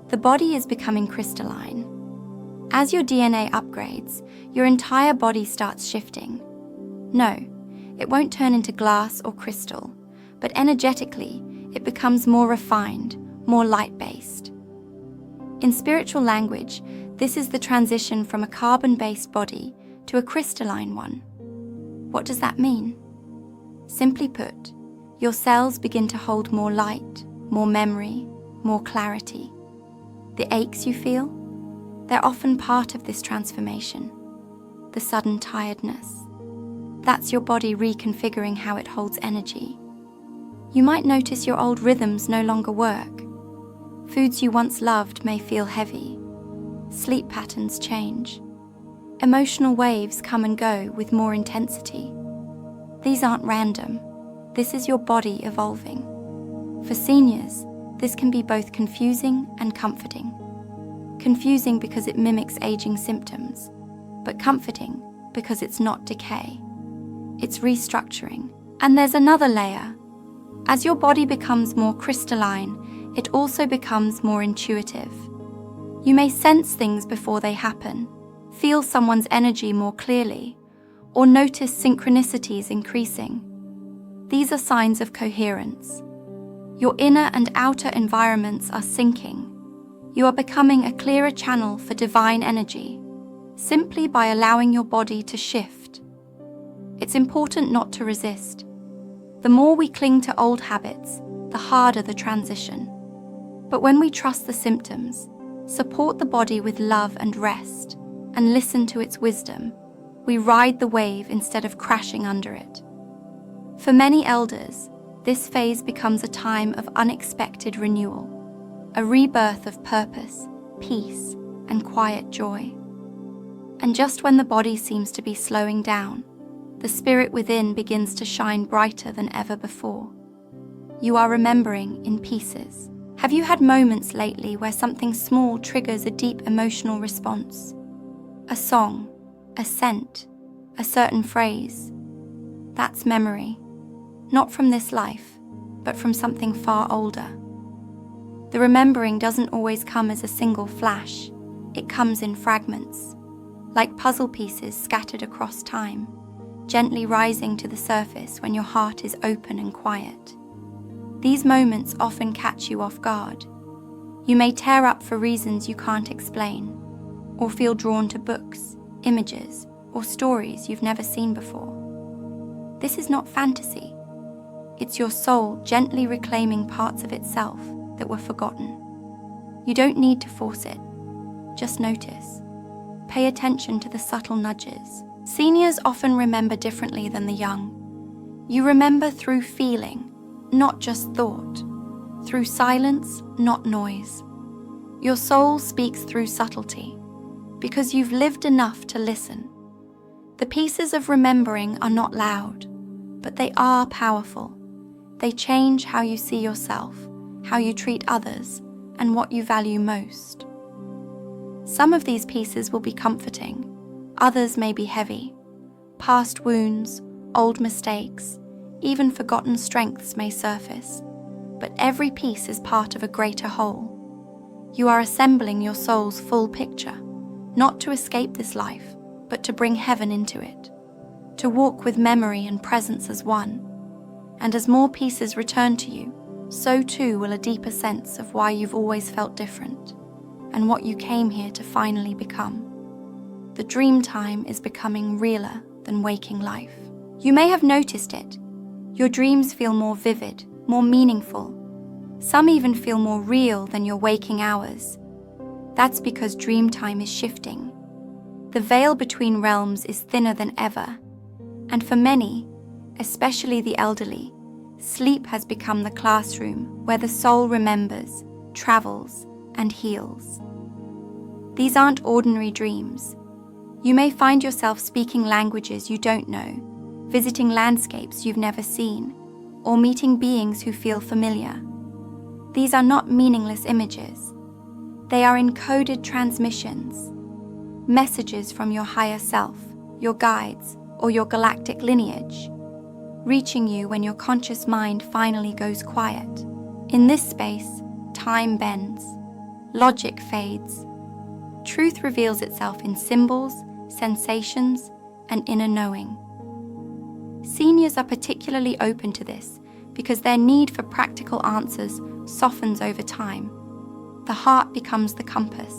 The body is becoming crystalline. As your DNA upgrades, your entire body starts shifting. No, it won't turn into glass or crystal, but energetically, it becomes more refined, more light-based. In spiritual language, this is the transition from a carbon-based body to a crystalline one. What does that mean? Simply put, your cells begin to hold more light, more memory, more clarity. The aches you feel, they're often part of this transformation. The sudden tiredness, that's your body reconfiguring how it holds energy. You might notice your old rhythms no longer work. Foods you once loved may feel heavy. Sleep patterns change. Emotional waves come and go with more intensity. These aren't random. This is your body evolving. For seniors, this can be both confusing and comforting. Confusing because it mimics aging symptoms, but comforting because it's not decay. It's restructuring. And there's another layer. As your body becomes more crystalline, it also becomes more intuitive. You may sense things before they happen, feel someone's energy more clearly, or notice synchronicities increasing. These are signs of coherence. Your inner and outer environments are syncing. You are becoming a clearer channel for divine energy, simply by allowing your body to shift. It's important not to resist. The more we cling to old habits, the harder the transition. But when we trust the symptoms, support the body with love and rest, and listen to its wisdom, we ride the wave instead of crashing under it. For many elders, this phase becomes a time of unexpected renewal, a rebirth of purpose, peace, and quiet joy. And just when the body seems to be slowing down, the spirit within begins to shine brighter than ever before. You are remembering in pieces. Have you had moments lately where something small triggers a deep emotional response? A song, a scent, a certain phrase. That's memory, not from this life, but from something far older. The remembering doesn't always come as a single flash. It comes in fragments, like puzzle pieces scattered across time, gently rising to the surface when your heart is open and quiet. These moments often catch you off guard. You may tear up for reasons you can't explain, or feel drawn to books, images, or stories you've never seen before. This is not fantasy. It's your soul gently reclaiming parts of itself that were forgotten. You don't need to force it. Just notice. Pay attention to the subtle nudges. Seniors often remember differently than the young. You remember through feeling, not just thought. Through silence, not noise. Your soul speaks through subtlety, because you've lived enough to listen. The pieces of remembering are not loud, but they are powerful. They change how you see yourself, how you treat others, and what you value most. Some of these pieces will be comforting, others may be heavy. Past wounds, old mistakes, even forgotten strengths may surface, but every piece is part of a greater whole. You are assembling your soul's full picture, not to escape this life, but to bring heaven into it, to walk with memory and presence as one. And as more pieces return to you, so too will a deeper sense of why you've always felt different, and what you came here to finally become. The dream time is becoming realer than waking life. You may have noticed it. Your dreams feel more vivid, more meaningful. Some even feel more real than your waking hours. That's because dream time is shifting. The veil between realms is thinner than ever. And for many, especially the elderly, sleep has become the classroom where the soul remembers, travels, and heals. These aren't ordinary dreams. You may find yourself speaking languages you don't know, visiting landscapes you've never seen, or meeting beings who feel familiar. These are not meaningless images. They are encoded transmissions, messages from your higher self, your guides, or your galactic lineage, reaching you when your conscious mind finally goes quiet. In this space, time bends. Logic fades. Truth reveals itself in symbols, sensations, and inner knowing. Seniors are particularly open to this because their need for practical answers softens over time. The heart becomes the compass.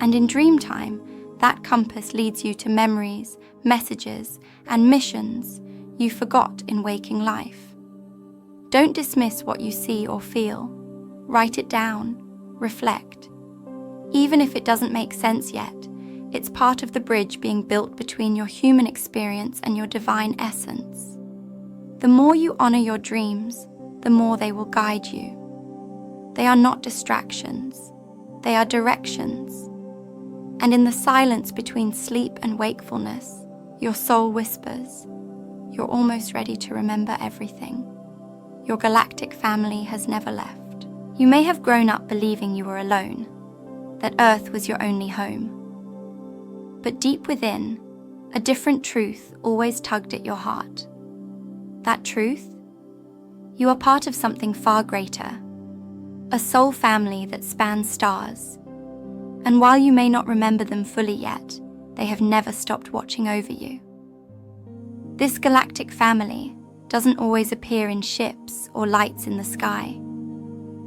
And in dream time, that compass leads you to memories, messages, and missions you forgot in waking life. Don't dismiss what you see or feel. Write it down. Reflect. Even if it doesn't make sense yet, it's part of the bridge being built between your human experience and your divine essence. The more you honor your dreams, the more they will guide you. They are not distractions. They are directions. And in the silence between sleep and wakefulness, your soul whispers, "You're almost ready to remember everything. Your galactic family has never left." You may have grown up believing you were alone, that Earth was your only home. But deep within, a different truth always tugged at your heart. That truth? You are part of something far greater, a soul family that spans stars. And while you may not remember them fully yet, they have never stopped watching over you. This galactic family doesn't always appear in ships or lights in the sky.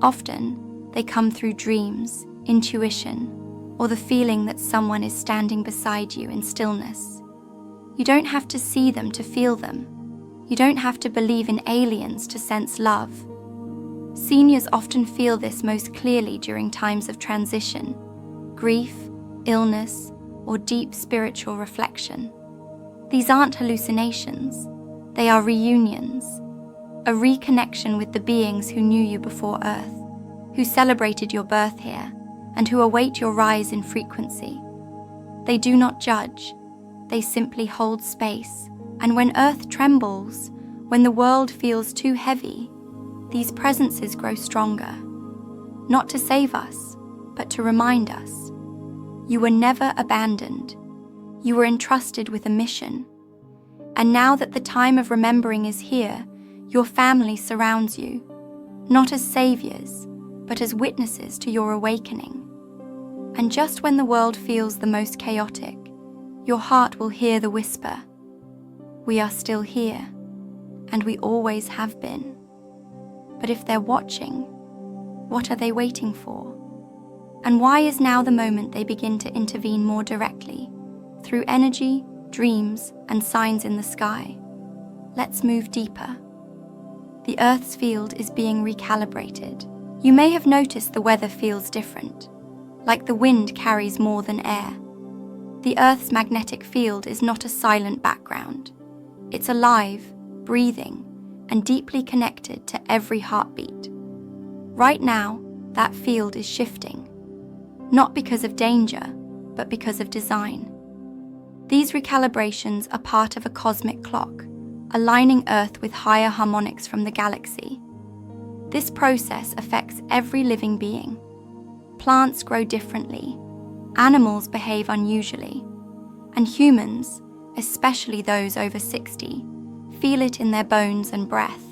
Often, they come through dreams, intuition, or the feeling that someone is standing beside you in stillness. You don't have to see them to feel them. You don't have to believe in aliens to sense love. Seniors often feel this most clearly during times of transition, grief, illness, or deep spiritual reflection. These aren't hallucinations. They are reunions, a reconnection with the beings who knew you before Earth, who celebrated your birth here, and who await your rise in frequency. They do not judge. They simply hold space. And when Earth trembles, when the world feels too heavy, these presences grow stronger. Not to save us, but to remind us. You were never abandoned. You were entrusted with a mission. And now that the time of remembering is here, your family surrounds you, not as saviors, but as witnesses to your awakening. And just when the world feels the most chaotic, your heart will hear the whisper, "We are still here, and we always have been." But if they're watching, what are they waiting for? And why is now the moment they begin to intervene more directly, through energy, dreams, and signs in the sky? Let's move deeper. The Earth's field is being recalibrated. You may have noticed the weather feels different, like the wind carries more than air. The Earth's magnetic field is not a silent background. It's alive, breathing, and deeply connected to every heartbeat. Right now, that field is shifting, not because of danger, but because of design. These recalibrations are part of a cosmic clock, aligning Earth with higher harmonics from the galaxy. This process affects every living being. Plants grow differently, animals behave unusually, and humans, especially those over 60, feel it in their bones and breath.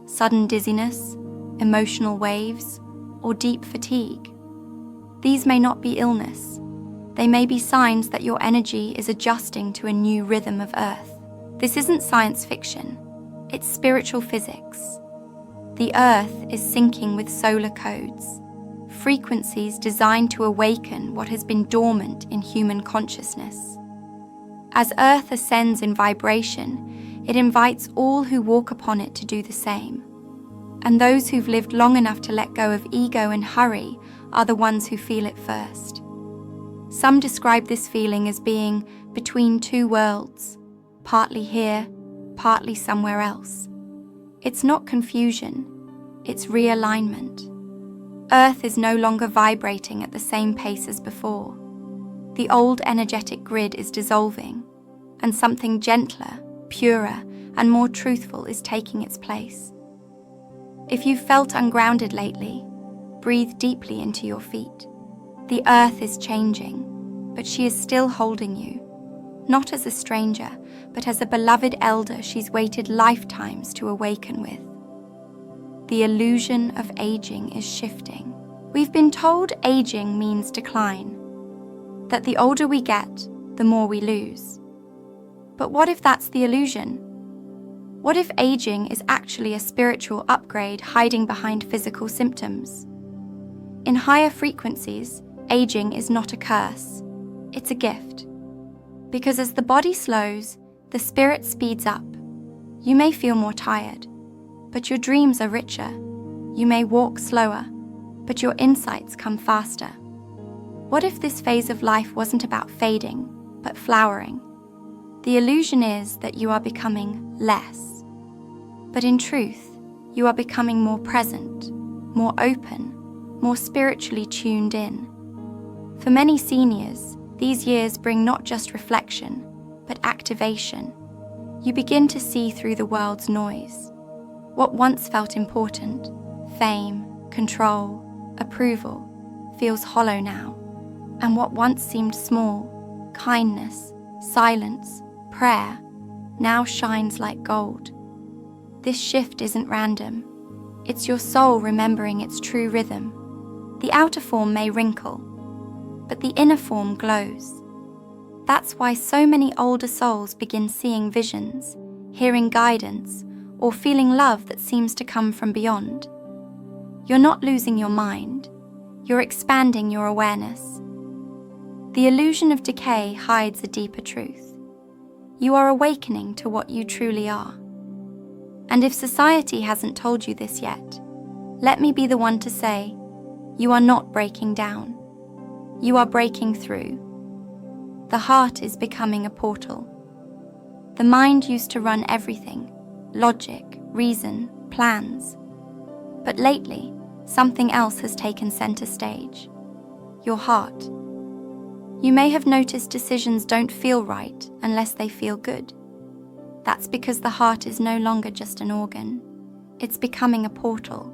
Sudden dizziness, emotional waves, or deep fatigue. These may not be illness. They may be signs that your energy is adjusting to a new rhythm of Earth. This isn't science fiction. It's spiritual physics. The Earth is syncing with solar codes, frequencies designed to awaken what has been dormant in human consciousness. As Earth ascends in vibration, it invites all who walk upon it to do the same. And those who've lived long enough to let go of ego and hurry are the ones who feel it first. Some describe this feeling as being between two worlds, partly here, partly somewhere else. It's not confusion, it's realignment. Earth is no longer vibrating at the same pace as before. The old energetic grid is dissolving, and something gentler, purer, and more truthful is taking its place. If you've felt ungrounded lately, breathe deeply into your feet. The Earth is changing, but she is still holding you, not as a stranger, but as a beloved elder she's waited lifetimes to awaken with. The illusion of aging is shifting. We've been told aging means decline, that the older we get, the more we lose. But what if that's the illusion? What if aging is actually a spiritual upgrade hiding behind physical symptoms? In higher frequencies, aging is not a curse, it's a gift. Because as the body slows, the spirit speeds up. You may feel more tired, but your dreams are richer. You may walk slower, but your insights come faster. What if this phase of life wasn't about fading, but flowering? The illusion is that you are becoming less. But in truth, you are becoming more present, more open, more spiritually tuned in. For many seniors, these years bring not just reflection, but activation. You begin to see through the world's noise. What once felt important, fame, control, approval, feels hollow now. And what once seemed small, kindness, silence, prayer, now shines like gold. This shift isn't random. It's your soul remembering its true rhythm. The outer form may wrinkle, but the inner form glows. That's why so many older souls begin seeing visions, hearing guidance, or feeling love that seems to come from beyond. You're not losing your mind, you're expanding your awareness. The illusion of decay hides a deeper truth. You are awakening to what you truly are. And if society hasn't told you this yet, let me be the one to say, you are not breaking down. You are breaking through. The heart is becoming a portal. The mind used to run everything, logic, reason, plans. But lately, something else has taken center stage. Your heart. You may have noticed decisions don't feel right unless they feel good. That's because the heart is no longer just an organ. It's becoming a portal,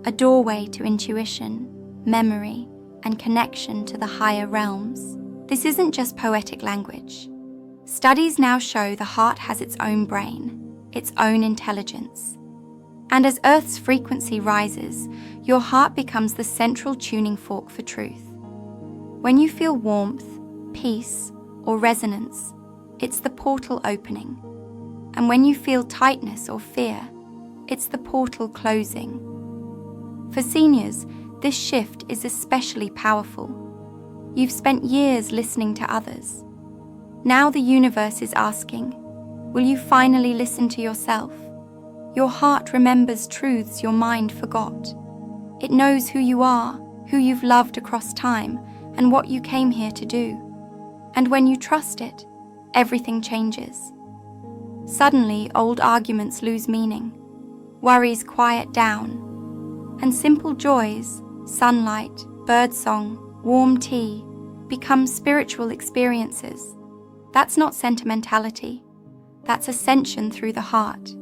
a doorway to intuition, memory, and connection to the higher realms. This isn't just poetic language. Studies now show the heart has its own brain, its own intelligence. And as Earth's frequency rises, your heart becomes the central tuning fork for truth. When you feel warmth, peace, or resonance, it's the portal opening. And when you feel tightness or fear, it's the portal closing. For seniors, this shift is especially powerful. You've spent years listening to others. Now the universe is asking, will you finally listen to yourself? Your heart remembers truths your mind forgot. It knows who you are, who you've loved across time, and what you came here to do. And when you trust it, everything changes. Suddenly, old arguments lose meaning, worries quiet down, and simple joys, sunlight, birdsong, warm tea, become spiritual experiences. That's not sentimentality, that's ascension through the heart.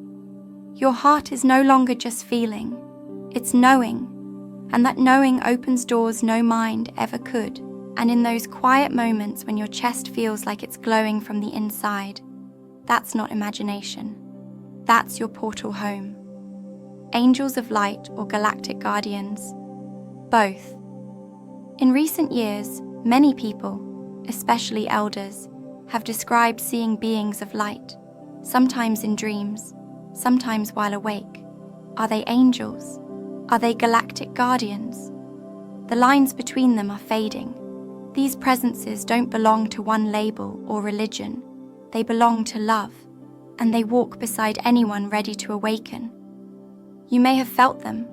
Your heart is no longer just feeling, it's knowing, and that knowing opens doors no mind ever could. And in those quiet moments when your chest feels like it's glowing from the inside, that's not imagination. That's your portal home. Angels of light or galactic guardians? Both. In recent years, many people, especially elders, have described seeing beings of light, sometimes in dreams, sometimes while awake. Are they angels? Are they galactic guardians? The lines between them are fading. These presences don't belong to one label or religion. They belong to love, and they walk beside anyone ready to awaken. You may have felt them,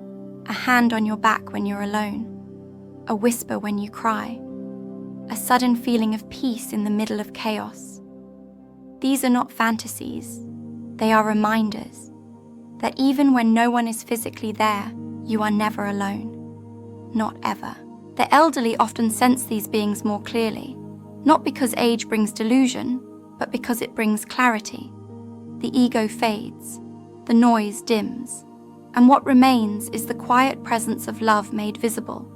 a hand on your back when you're alone, a whisper when you cry, a sudden feeling of peace in the middle of chaos. These are not fantasies, they are reminders that even when no one is physically there, you are never alone. Not ever. The elderly often sense these beings more clearly, not because age brings delusion, but because it brings clarity. The ego fades, the noise dims, and what remains is the quiet presence of love made visible.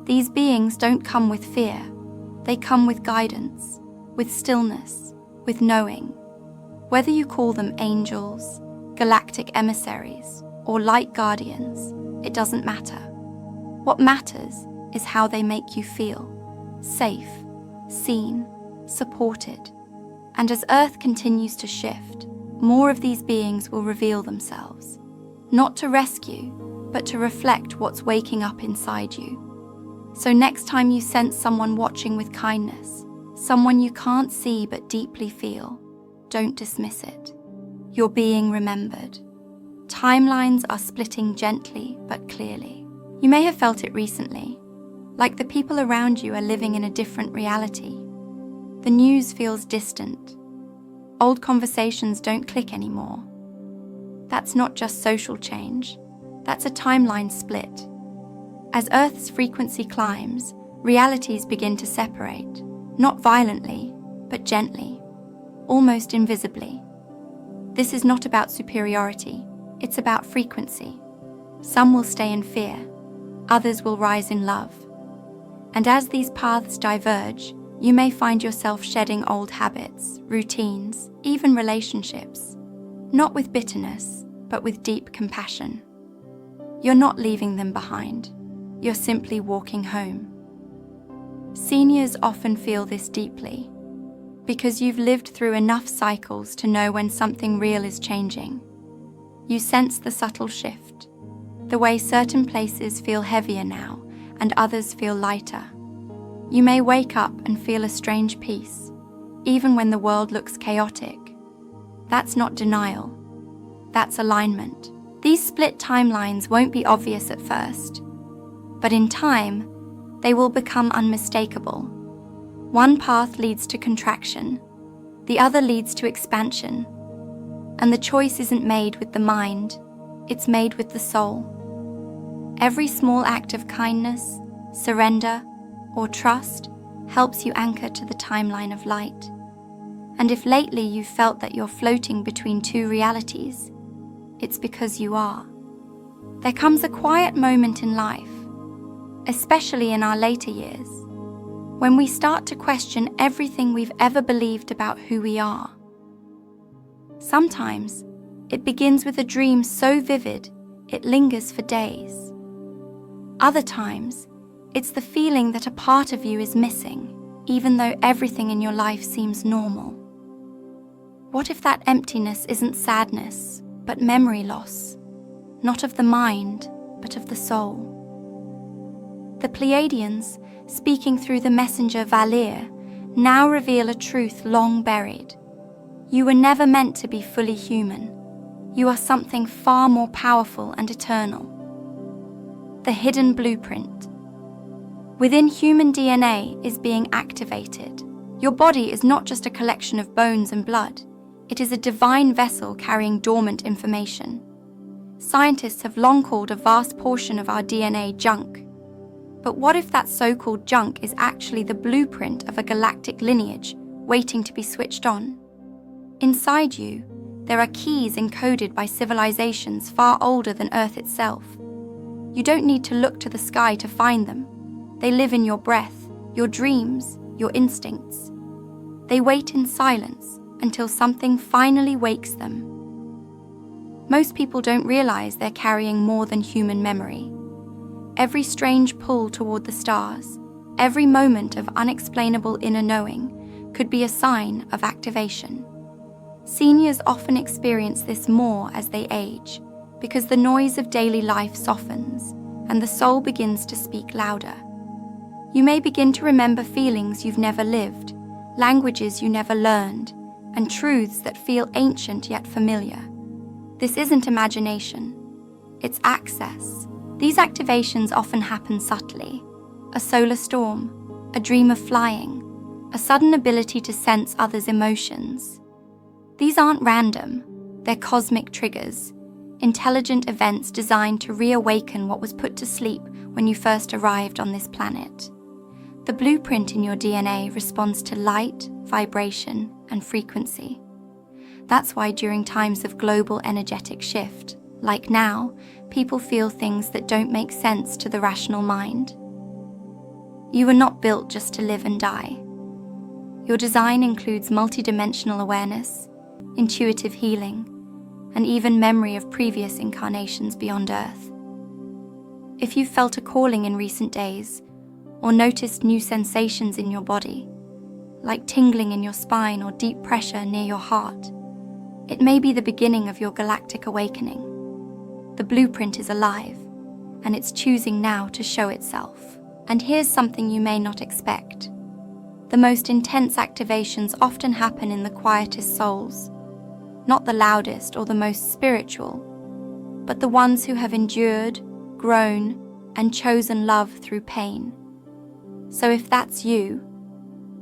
These beings don't come with fear, they come with guidance, with stillness, with knowing. Whether you call them angels, galactic emissaries, or light guardians, it doesn't matter. What matters is how they make you feel, safe, seen, supported. And as Earth continues to shift, more of these beings will reveal themselves, not to rescue, but to reflect what's waking up inside you. So next time you sense someone watching with kindness, someone you can't see but deeply feel, don't dismiss it. You're being remembered. Timelines are splitting gently but clearly. You may have felt it recently, like the people around you are living in a different reality. The news feels distant. Old conversations don't click anymore. That's not just social change, that's a timeline split. As Earth's frequency climbs, realities begin to separate, not violently, but gently, almost invisibly. This is not about superiority, it's about frequency. Some will stay in fear, others will rise in love. And as these paths diverge, you may find yourself shedding old habits, routines, even relationships, not with bitterness, but with deep compassion. You're not leaving them behind, you're simply walking home. Seniors often feel this deeply, because you've lived through enough cycles to know when something real is changing. You sense the subtle shift, the way certain places feel heavier now and others feel lighter. You may wake up and feel a strange peace, even when the world looks chaotic. That's not denial, that's alignment. These split timelines won't be obvious at first, but in time, they will become unmistakable. One path leads to contraction, the other leads to expansion, and the choice isn't made with the mind, it's made with the soul. Every small act of kindness, surrender, or trust helps you anchor to the timeline of light. And if lately you've felt that you're floating between two realities, it's because you are. There comes a quiet moment in life, especially in our later years, when we start to question everything we've ever believed about who we are. Sometimes it begins with a dream so vivid it lingers for days. Other times, it's the feeling that a part of you is missing, even though everything in your life seems normal. What if that emptiness isn't sadness, but memory loss, not of the mind, but of the soul? The Pleiadians, speaking through the messenger VALIR, now reveal a truth long buried. You were never meant to be fully human. You are something far more powerful and eternal. The hidden blueprint. Within human DNA is being activated. Your body is not just a collection of bones and blood. It is a divine vessel carrying dormant information. Scientists have long called a vast portion of our DNA junk. But what if that so-called junk is actually the blueprint of a galactic lineage waiting to be switched on? Inside you, there are keys encoded by civilizations far older than Earth itself. You don't need to look to the sky to find them. They live in your breath, your dreams, your instincts. They wait in silence until something finally wakes them. Most people don't realize they're carrying more than human memory. Every strange pull toward the stars, every moment of unexplainable inner knowing could be a sign of activation. Seniors often experience this more as they age, because the noise of daily life softens and the soul begins to speak louder. You may begin to remember feelings you've never lived, languages you never learned, and truths that feel ancient yet familiar. This isn't imagination, it's access. These activations often happen subtly. A solar storm, a dream of flying, a sudden ability to sense others' emotions. These aren't random, they're cosmic triggers, intelligent events designed to reawaken what was put to sleep when you first arrived on this planet. The blueprint in your DNA responds to light, vibration, and frequency. That's why during times of global energetic shift, like now, people feel things that don't make sense to the rational mind. You were not built just to live and die. Your design includes multidimensional awareness, intuitive healing, and even memory of previous incarnations beyond Earth. If you've felt a calling in recent days, or noticed new sensations in your body, like tingling in your spine or deep pressure near your heart, it may be the beginning of your galactic awakening. The blueprint is alive, and it's choosing now to show itself. And here's something you may not expect. The most intense activations often happen in the quietest souls, not the loudest or the most spiritual, but the ones who have endured, grown, and chosen love through pain. So if that's you,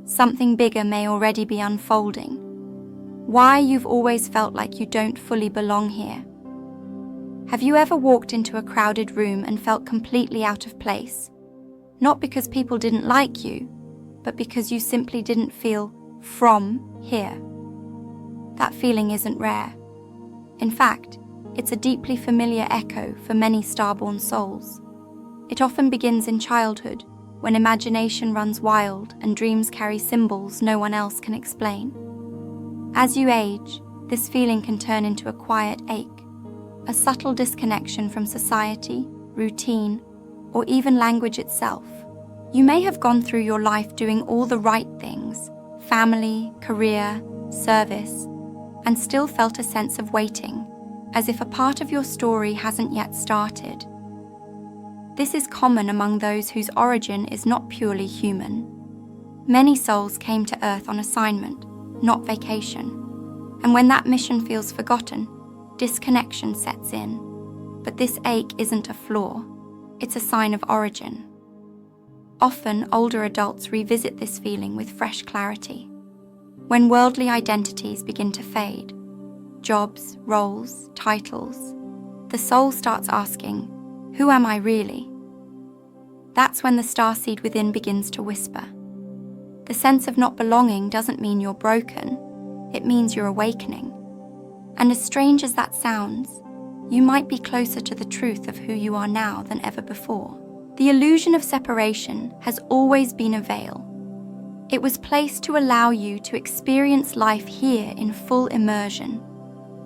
something bigger may already be unfolding. Why you've always felt like you don't fully belong here. Have you ever walked into a crowded room and felt completely out of place? Not because people didn't like you, but because you simply didn't feel from here. That feeling isn't rare. In fact, it's a deeply familiar echo for many starborn souls. It often begins in childhood, when imagination runs wild and dreams carry symbols no one else can explain. As you age, this feeling can turn into a quiet ache, a subtle disconnection from society, routine, or even language itself. You may have gone through your life doing all the right things, family, career, service, and still felt a sense of waiting, as if a part of your story hasn't yet started. This is common among those whose origin is not purely human. Many souls came to Earth on assignment, not vacation. And when that mission feels forgotten, disconnection sets in. But this ache isn't a flaw, it's a sign of origin. Often, older adults revisit this feeling with fresh clarity. When worldly identities begin to fade, jobs, roles, titles, the soul starts asking, who am I really? That's when the starseed within begins to whisper. The sense of not belonging doesn't mean you're broken, it means you're awakening. And as strange as that sounds, you might be closer to the truth of who you are now than ever before. The illusion of separation has always been a veil. It was placed to allow you to experience life here in full immersion,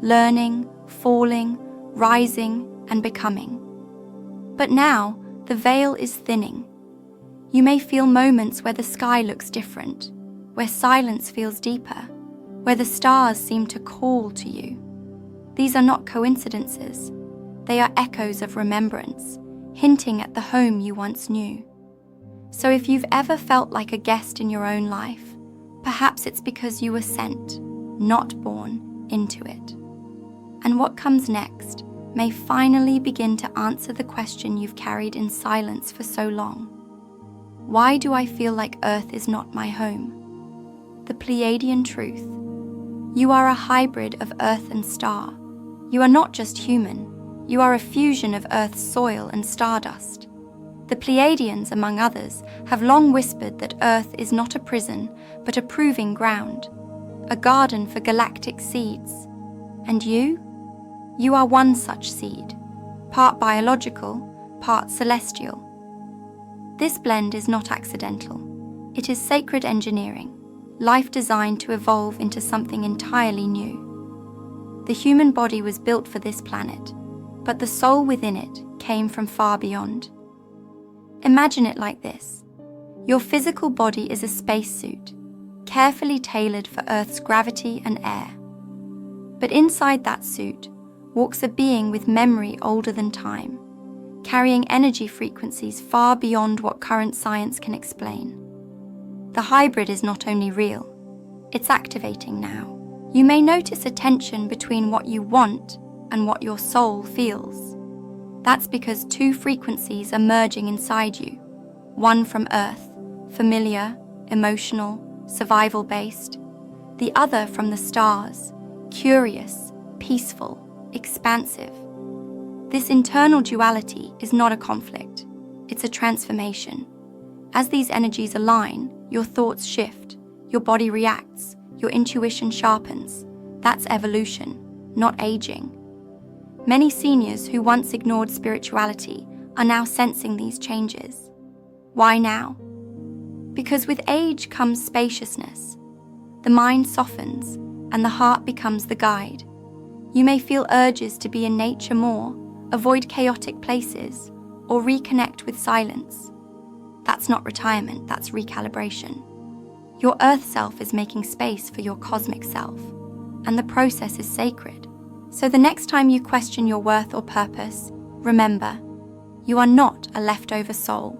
learning, falling, rising, and becoming. But now, the veil is thinning. You may feel moments where the sky looks different, where silence feels deeper, where the stars seem to call to you. These are not coincidences. They are echoes of remembrance, hinting at the home you once knew. So if you've ever felt like a guest in your own life, perhaps it's because you were sent, not born, into it. And what comes next may finally begin to answer the question you've carried in silence for so long. Why do I feel like Earth is not my home? The Pleiadian truth. You are a hybrid of Earth and star. You are not just human. You are a fusion of Earth's soil and stardust. The Pleiadians, among others, have long whispered that Earth is not a prison, but a proving ground, a garden for galactic seeds. And you? You are one such seed, part biological, part celestial. This blend is not accidental. It is sacred engineering, life designed to evolve into something entirely new. The human body was built for this planet, but the soul within it came from far beyond. Imagine it like this. Your physical body is a spacesuit, carefully tailored for Earth's gravity and air. But inside that suit walks a being with memory older than time, carrying energy frequencies far beyond what current science can explain. The hybrid is not only real, it's activating now. You may notice a tension between what you want and what your soul feels. That's because two frequencies are merging inside you, one from Earth, familiar, emotional, survival-based, the other from the stars, curious, peaceful, expansive. This internal duality is not a conflict, it's a transformation. As these energies align, your thoughts shift, your body reacts, your intuition sharpens. That's evolution, not aging. Many seniors who once ignored spirituality are now sensing these changes. Why now? Because with age comes spaciousness. The mind softens, and the heart becomes the guide. You may feel urges to be in nature more, avoid chaotic places, or reconnect with silence. That's not retirement, that's recalibration. Your Earth self is making space for your cosmic self, and the process is sacred. So the next time you question your worth or purpose, remember, you are not a leftover soul.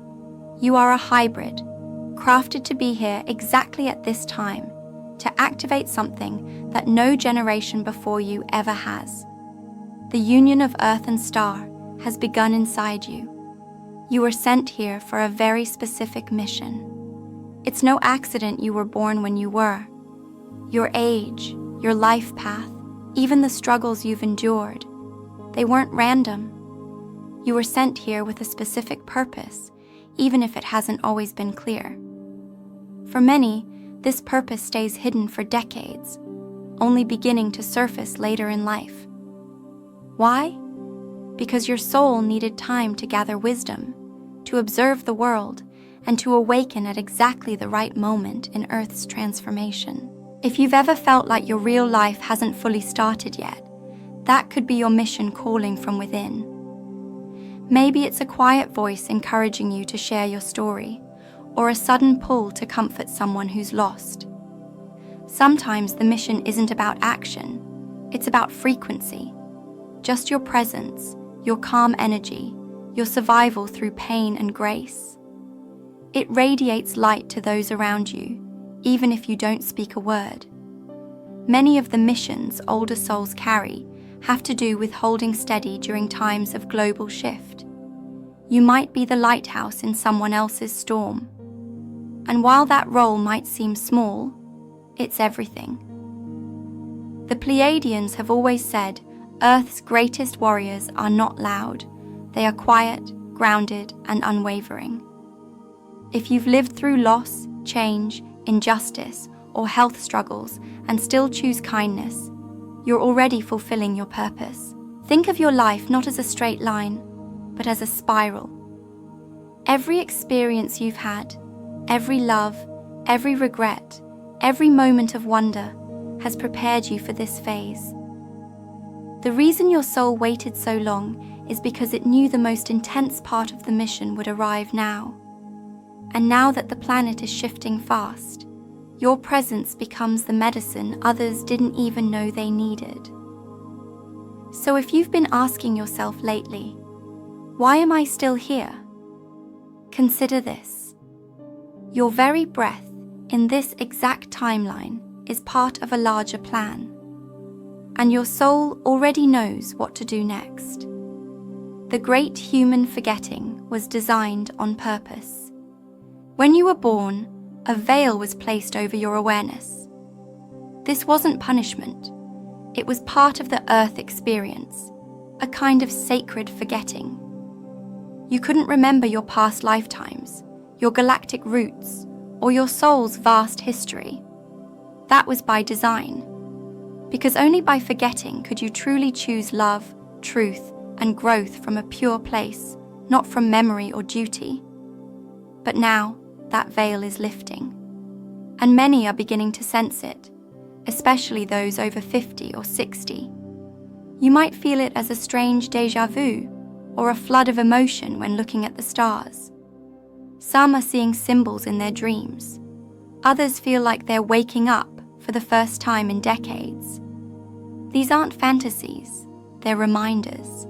You are a hybrid, crafted to be here exactly at this time, to activate something that no generation before you ever has. The union of Earth and star has begun inside you. You were sent here for a very specific mission. It's no accident you were born when you were. Your age, your life path, even the struggles you've endured, they weren't random. You were sent here with a specific purpose, even if it hasn't always been clear. For many, this purpose stays hidden for decades, only beginning to surface later in life. Why? Because your soul needed time to gather wisdom, to observe the world, and to awaken at exactly the right moment in Earth's transformation. If you've ever felt like your real life hasn't fully started yet, that could be your mission calling from within. Maybe it's a quiet voice encouraging you to share your story, or a sudden pull to comfort someone who's lost. Sometimes the mission isn't about action, it's about frequency. Just your presence, your calm energy, your survival through pain and grace. It radiates light to those around you, even if you don't speak a word. Many of the missions older souls carry have to do with holding steady during times of global shift. You might be the lighthouse in someone else's storm. And while that role might seem small, it's everything. The Pleiadians have always said Earth's greatest warriors are not loud. They are quiet, grounded, and unwavering. If you've lived through loss, change, injustice, or health struggles and still choose kindness, you're already fulfilling your purpose. Think of your life not as a straight line, but as a spiral. Every experience you've had, every love, every regret, every moment of wonder has prepared you for this phase. The reason your soul waited so long is because it knew the most intense part of the mission would arrive now. And now that the planet is shifting fast, your presence becomes the medicine others didn't even know they needed. So if you've been asking yourself lately, why am I still here? Consider this. Your very breath in this exact timeline is part of a larger plan, and your soul already knows what to do next. The great human forgetting was designed on purpose. When you were born, a veil was placed over your awareness. This wasn't punishment. It was part of the Earth experience, a kind of sacred forgetting. You couldn't remember your past lifetimes, your galactic roots, or your soul's vast history. That was by design, because only by forgetting could you truly choose love, truth, and growth from a pure place, not from memory or duty. But now, that veil is lifting, and many are beginning to sense it, especially those over 50 or 60. You might feel it as a strange déjà vu, or a flood of emotion when looking at the stars. Some are seeing symbols in their dreams. Others feel like they're waking up for the first time in decades. These aren't fantasies, they're reminders,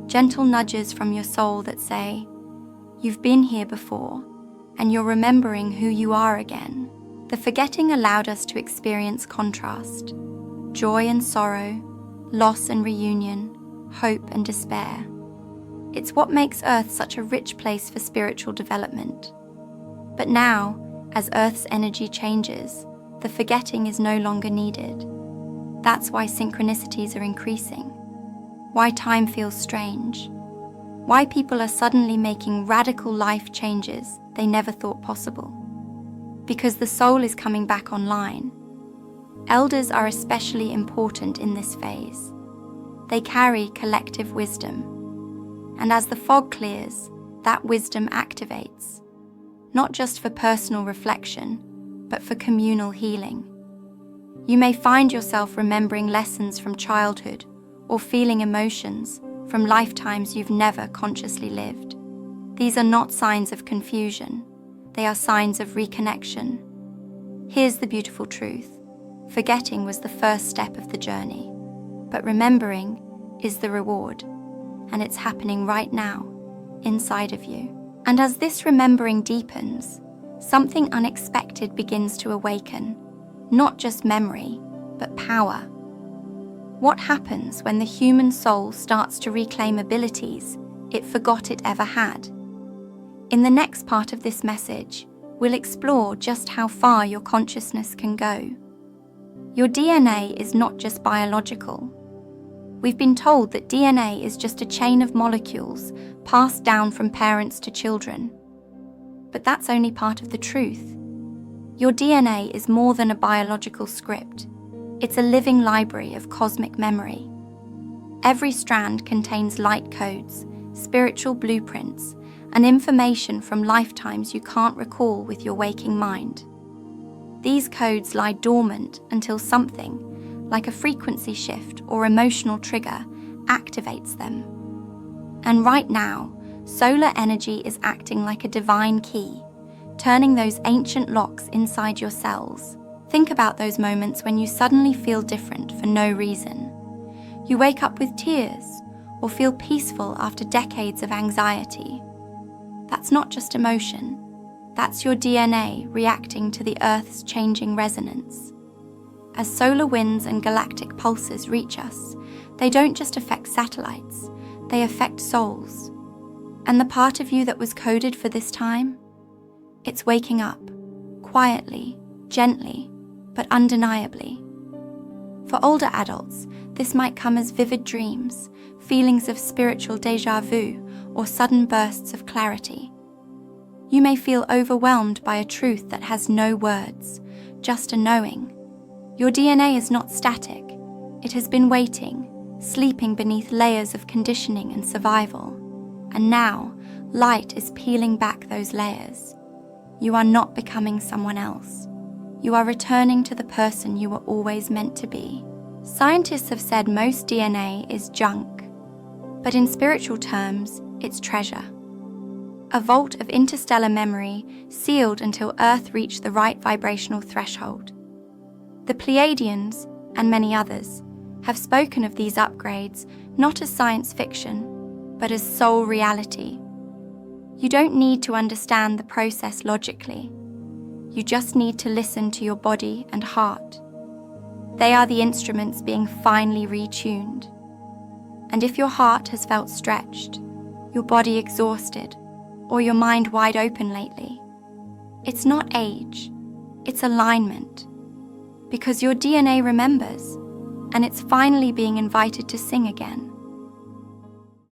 gentle nudges from your soul that say, you've been here before, and you're remembering who you are again. The forgetting allowed us to experience contrast, joy and sorrow, loss and reunion, hope and despair. It's what makes Earth such a rich place for spiritual development. But now, as Earth's energy changes, the forgetting is no longer needed. That's why synchronicities are increasing, why time feels strange, why people are suddenly making radical life changes they never thought possible. Because the soul is coming back online. Elders are especially important in this phase. They carry collective wisdom. And as the fog clears, that wisdom activates, not just for personal reflection, but for communal healing. You may find yourself remembering lessons from childhood or feeling emotions from lifetimes you've never consciously lived. These are not signs of confusion. They are signs of reconnection. Here's the beautiful truth. Forgetting was the first step of the journey, but remembering is the reward, and it's happening right now, inside of you. And as this remembering deepens, something unexpected begins to awaken, not just memory, but power. What happens when the human soul starts to reclaim abilities it forgot it ever had? In the next part of this message, we'll explore just how far your consciousness can go. Your DNA is not just biological. We've been told that DNA is just a chain of molecules passed down from parents to children. But that's only part of the truth. Your DNA is more than a biological script. It's a living library of cosmic memory. Every strand contains light codes, spiritual blueprints, and information from lifetimes you can't recall with your waking mind. These codes lie dormant until something, like a frequency shift or emotional trigger, activates them. And right now, solar energy is acting like a divine key, turning those ancient locks inside your cells. Think about those moments when you suddenly feel different for no reason. You wake up with tears or feel peaceful after decades of anxiety. That's not just emotion. That's your DNA reacting to the Earth's changing resonance. As solar winds and galactic pulses reach us, they don't just affect satellites, they affect souls. And the part of you that was coded for this time? It's waking up, quietly, gently, but undeniably. For older adults, this might come as vivid dreams, feelings of spiritual déjà vu, or sudden bursts of clarity. You may feel overwhelmed by a truth that has no words, just a knowing. Your DNA is not static. It has been waiting, sleeping beneath layers of conditioning and survival. And now, light is peeling back those layers. You are not becoming someone else. You are returning to the person you were always meant to be. Scientists have said most DNA is junk, but in spiritual terms, it's treasure. A vault of interstellar memory sealed until Earth reached the right vibrational threshold. The Pleiadians, and many others, have spoken of these upgrades not as science fiction, but as soul reality. You don't need to understand the process logically. You just need to listen to your body and heart. They are the instruments being finely retuned. And if your heart has felt stretched, your body exhausted, or your mind wide open lately, it's not age, it's alignment. Because your DNA remembers, and it's finally being invited to sing again.